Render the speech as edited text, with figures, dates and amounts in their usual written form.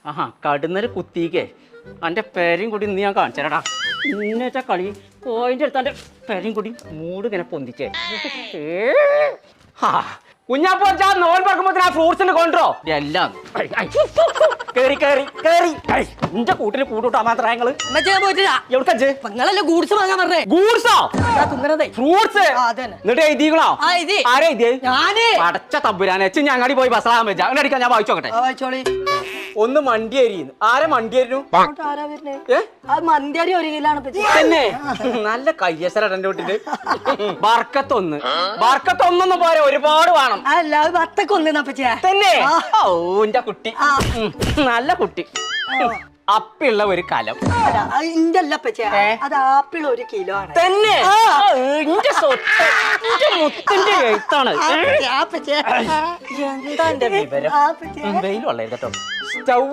ആഹാ കടുന്നല് കുത്തിക്കേ എൻ്റെ പേരും കൂടി ഇന്ന് ഞാൻ കാണിച്ചേരടാ ഇന്നത്തെ കളി പോയിന്റ് എടുത്ത് എൻ്റെ പേരും കൂടി മൂട് ഇങ്ങനെ പൊന്തിച്ചേ കുഞ്ഞാപ്പോ നോൻ പറക്കുമ്പോ ആ ഫ്രൂട്ട്സിന് കൊണ്ടോ എല്ലാം കേറി കേറി കേറി എന്റെ കൂട്ടിന് കൂട്ടുട്ടാ മാത്രം ഞങ്ങള് എവിടേ ഗൂഡ്സ് വാങ്ങാൻ പറഞ്ഞേ ഗൂഡ്സോ ഫ്രൂട്ട്സ് എന്നിട്ട് എഴുതികളോ ആരാ എഴുതിയേ അടച്ച തമ്പുരാനെ ഞങ്ങടി പോയി ബസ്സാകാൻ വെച്ചാ അങ്ങനെ അടിക്കാൻ ഞാൻ വായിച്ചോക്കട്ടെ ഒന്ന് മണ്ടിയേരിന്ന് ആരെ മണ്ടിയായിരുന്നു മന്തിയരി ഒരു കിലാണ് തന്നെ നല്ല കയ്യസര എന്റെ വീട്ടില് ബർക്കത്തൊന്നൊന്നും പോരാ ഒരുപാട് വേണം അല്ല വത്തക്കൊന്നു തന്നെ ഓ എന്റെ കുട്ടി നല്ല കുട്ടി അപ്പിള്ള ഒരു കലം അത് ആപ്പിൾ 1 കിലോ ആണ് തന്നെ മുത്തിന്റെ എഴുത്താണ് എന്താ എന്റെ വിവരം വെയിലുള്ള കേട്ടോ സ്റ്റൗ